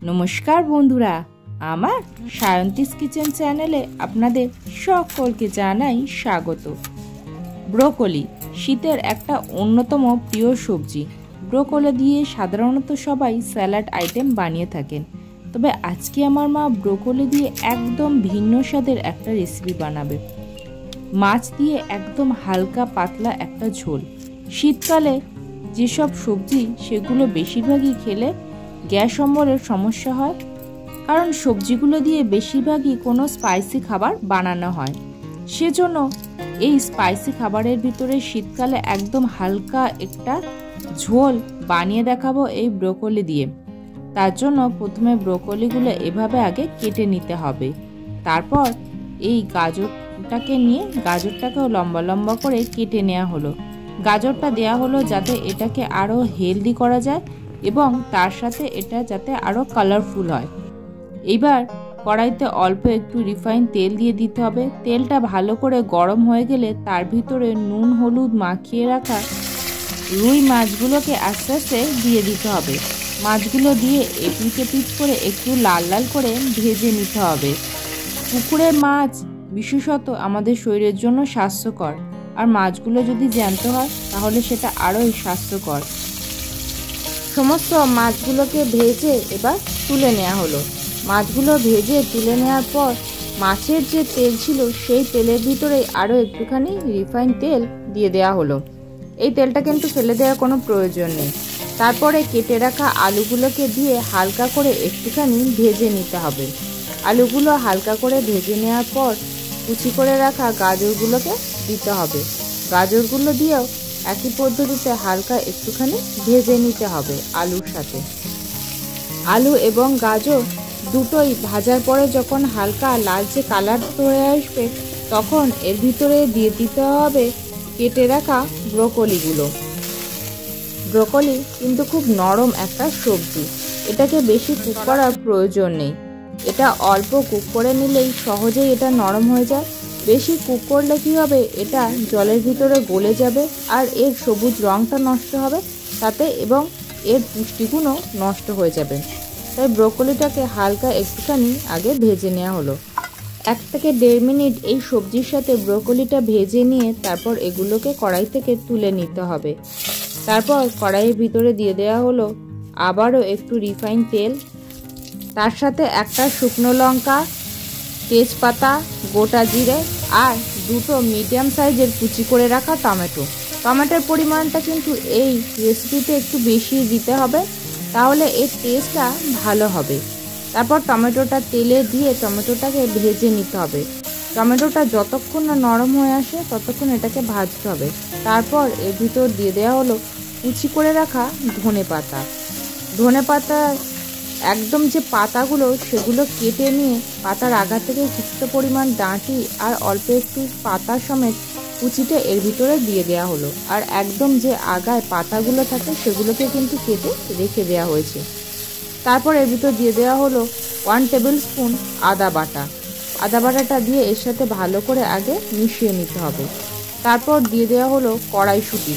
নমস্কার বন্ধুরা, আমার সায়ন্তিস কিচেন চ্যানেলে আপনাদের সকলকে জানাই স্বাগত। ব্রোকলি শীতের একটা অন্যতম প্রিয় সবজি। ব্রোকলি দিয়ে সাধারণত সবাই স্যালাড আইটেম বানিয়ে থাকেন, তবে আজকে আমার মা ব্রোকলি দিয়ে একদম ভিন্ন স্বাদের একটা রেসিপি বানাবে। মাছ দিয়ে একদম হালকা পাতলা একটা ঝোল। শীতকালে যেসব সবজি সেগুলো বেশিরভাগই খেলে গ্যাস অম্বলের সমস্যা হয়, কারণ সবজিগুলো দিয়ে বেশিরভাগই কোনো স্পাইসি খাবার বানানো হয়। সেজন্য এই স্পাইসি খাবারের ভিতরে শীতকালে একদম হালকা একটা ঝোল বানিয়ে দেখাবো এই ব্রোকলি দিয়ে। তার জন্য প্রথমে ব্রোকলিগুলো এভাবে আগে কেটে নিতে হবে। তারপর এই গাজরটাকে নিয়ে গাজরটাকেও লম্বা লম্বা করে কেটে নেওয়া হলো। গাজরটা দেয়া হলো যাতে এটাকে আরও হেলদি করা যায় এবং তার সাথে এটা যাতে আরও কালারফুল হয়। এবার কড়াইতে অল্প একটু রিফাইন তেল দিয়ে দিতে হবে। তেলটা ভালো করে গরম হয়ে গেলে তার ভিতরে নুন হলুদ মাখিয়ে রাখা রুই মাছগুলোকে আস্তে আস্তে দিয়ে দিতে হবে। মাছগুলো দিয়ে এপিট এপিট করে একটু লাল লাল করে ভেজে নিতে হবে। পুকুরের মাছ বিশেষত আমাদের শরীরের জন্য স্বাস্থ্যকর, আর মাছগুলো যদি জ্যান্ত হয় তাহলে সেটা আরোই স্বাস্থ্যকর। সমস্ত মাছগুলোকে ভেজে এবার তুলে নেওয়া হলো। মাছগুলো ভেজে তুলে নেওয়ার পর মাছের যে তেল ছিল সেই তেলের ভিতরেই আরও একটুখানি রিফাইন তেল দিয়ে দেওয়া হলো। এই তেলটা কিন্তু ফেলে দেওয়ার কোনো প্রয়োজন নেই। তারপরে কেটে রাখা আলুগুলোকে দিয়ে হালকা করে একটুখানি ভেজে নিতে হবে। আলুগুলো হালকা করে ভেজে নেওয়ার পর কুচি করে রাখা গাজরগুলোকে দিতে হবে। গাজরগুলো দিয়েও একই পদ্ধতিতে হালকা একটুখানি ভেজে নিতে হবে আলুর সাথে। আলু এবং গাজর দুটোই ভাজার পরে যখন হালকা লালচে কালার হয়ে আসবে তখন এর ভিতরে দিয়ে দিতে হবে কেটে রাখা ব্রোকলিগুলো। ব্রোকলি কিন্তু খুব নরম একটা সবজি, এটাকে বেশি কুক করার প্রয়োজন নেই। এটা অল্প কুক করে নিলেই সহজেই এটা নরম হয়ে যায়। বেশি কুক করলে কি হবে, এটা জলের ভিতরে গলে যাবে আর এর সবুজ রঙটা নষ্ট হবে তাতে, এবং এর পুষ্টিগুণও নষ্ট হয়ে যাবে। তাই ব্রোকলিটাকে হালকা একটুখানি আগে ভেজে নেওয়া হলো। 1 থেকে 1.5 মিনিট এই সবজির সাথে ব্রোকলিটা ভেজে নিয়ে তারপর এগুলোকে কড়াই থেকে তুলে নিতে হবে। তারপর কড়াইয়ের ভিতরে দিয়ে দেওয়া হলো আবারও একটু রিফাইন তেল, তার সাথে একটা শুকনো লঙ্কা, তেজপাতা, গোটা জিরে আর 2টো মিডিয়াম সাইজের কুচি করে রাখা টমেটো। টমেটোর পরিমাণটা কিন্তু এই রেসিপিতে একটু বেশি দিতে হবে, তাহলে এর টেস্টটা ভালো হবে। তারপর টমেটোটা তেলে দিয়ে টমেটোটাকে ভেজে নিতে হবে। টমেটোটা যতক্ষণ না নরম হয়ে আসে ততক্ষণ এটাকে ভাজতে হবে। তারপর এর ভিতর দিয়ে দেওয়া হলো কুচি করে রাখা ধনেপাতা। ধনেপাতা একদম যে পাতাগুলো সেগুলো কেটে নিয়ে পাতার আগা থেকে কিছুটা পরিমাণ ডাঁটি আর অল্প একটু পাতা সমেত কুচিটা এর ভিতরে দিয়ে দেওয়া হলো। আর একদম যে আগায় পাতাগুলো থাকে সেগুলোকে কিন্তু কেটে রেখে দেওয়া হয়েছে। তারপর এর ভিতর দিয়ে দেওয়া হলো 1 টেবিল স্পুন আদা বাটা। আদা বাটাটা দিয়ে এর সাথে ভালো করে আগে মিশিয়ে নিতে হবে। তারপর দিয়ে দেওয়া হলো কড়াইশুঁটি,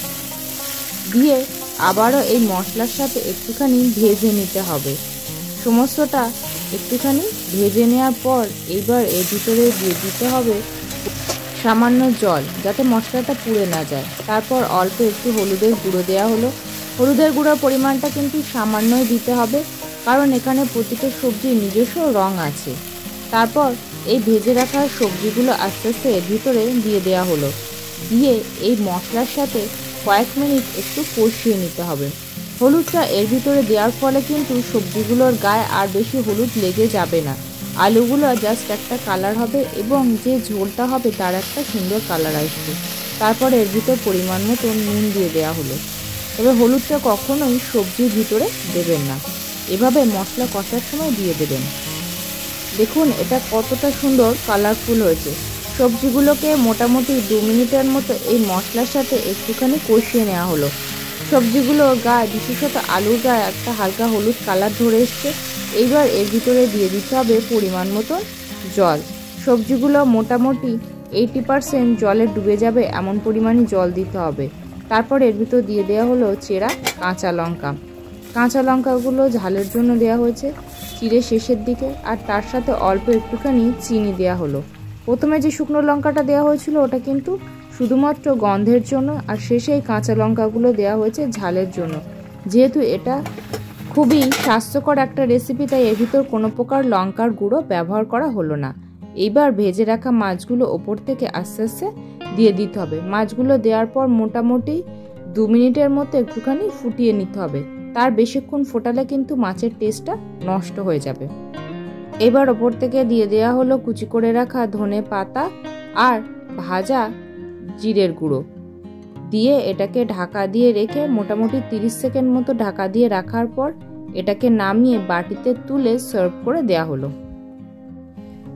দিয়ে আবারও এই মশলার সাথে একটুখানি ভেজে নিতে হবে। সমস্তটা একটুখানি ভেজে নেওয়ার পর এবার এর ভিতরে দিয়ে দিতে হবে সামান্য জল, যাতে মশলাটা পুড়ে না যায়। তারপর অল্প একটু হলুদের গুঁড়ো দেওয়া হলো। হলুদের গুঁড়োর পরিমাণটা কিন্তু সামান্যই দিতে হবে, কারণ এখানে প্রতিটা সবজির নিজস্ব রং আছে। তারপর এই ভেজে রাখা সবজিগুলো আস্তে আস্তে এর ভিতরে দিয়ে দেওয়া হলো। দিয়ে এই মশলার সাথে কয়েক মিনিট একটু কষিয়ে নিতে হবে। হলুদটা এর ভিতরে দেওয়ার ফলে কিন্তু সবজিগুলোর গায়ে আর বেশি হলুদ লেগে যাবে না। আলুগুলো জাস্ট একটা কালার হবে এবং যে ঝোলটা হবে তার একটা সুন্দর কালার আসবে। তারপর এর ভিতর পরিমাণ মতো নুন দিয়ে দেওয়া হলো। তবে হলুদটা কখনোই সবজির ভিতরে দেবেন না, এভাবে মশলা কষার সময় দিয়ে দেবেন। দেখুন এটা কতটা সুন্দর কালারফুল হয়েছে। সবজিগুলোকে মোটামুটি 2 মিনিটের মতো এই মশলার সাথে একটুখানি কষিয়ে নেওয়া হলো। সবজিগুলোর গায়ে, বিশেষত আলুর গায়ে একটা হালকা হলুদ কালার ধরে এসছে। এইবার এর ভিতরে দিয়ে দিতে হবে পরিমাণ মতো জল। সবজিগুলো মোটামুটি 80% জলে ডুবে যাবে এমন পরিমাণই জল দিতে হবে। তারপর এর ভিতর দিয়ে দেওয়া হলো চেরা কাঁচা লঙ্কা। কাঁচা লঙ্কাগুলো ঝালের জন্য দেওয়া হয়েছে চিড়ে শেষের দিকে, আর তার সাথে অল্প একটুখানি চিনি দেওয়া হলো। প্রথমে যে শুকনো লঙ্কাটা দেওয়া হয়েছিল ওটা কিন্তু শুধুমাত্র গন্ধের জন্য, আর শেষে এই কাঁচা লঙ্কাগুলো দেওয়া হয়েছে ঝালের জন্য। যেহেতু এটা খুবই স্বাস্থ্যকর একটা রেসিপি, তাই এর ভিতর কোনো প্রকার লঙ্কার গুঁড়ো ব্যবহার করা হলো না। এইবার ভেজে রাখা মাছগুলো ওপর থেকে আস্তে আস্তে দিয়ে দিতে হবে। মাছগুলো দেওয়ার পর মোটামুটি 2 মিনিটের মতো একটুখানি ফুটিয়ে নিতে হবে। তার বেশিক্ষণ ফোটালে কিন্তু মাছের টেস্টটা নষ্ট হয়ে যাবে। এবার ওপর থেকে দিয়ে দেওয়া হলো কুচি করে রাখা ধনে পাতা আর ভাজা জিরের গুঁড়ো দিয়ে এটাকে ঢাকা দিয়ে রেখে মোটামুটি 30 সেকেন্ড মতো ঢাকা দিয়ে রাখার পর এটাকে নামিয়ে বাটিতে তুলে সার্ভ করে দেয়া হলো।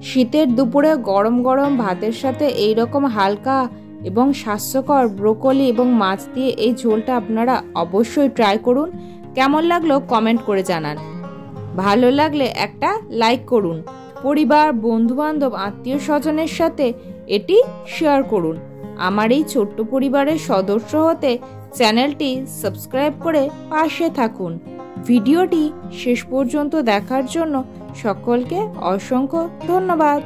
শীতের দুপুরে গরম গরম ভাতের সাথে এই রকম হালকা এবং স্বাস্থ্যকর ব্রোকলি এবং মাছ দিয়ে এই ঝোলটা আপনারা অবশ্যই ট্রাই করুন। কেমন লাগলো কমেন্ট করে জানান। ভালো লাগলে একটা লাইক করুন। পরিবার, বন্ধুবান্ধব, আত্মীয় স্বজনের সাথে এটি শেয়ার করুন। আমার এই ছোট্ট পরিবারের সদস্য হতে চ্যানেলটি সাবস্ক্রাইব করে পাশে থাকুন। ভিডিওটি শেষ পর্যন্ত দেখার জন্য সকলকে অসংখ্য ধন্যবাদ।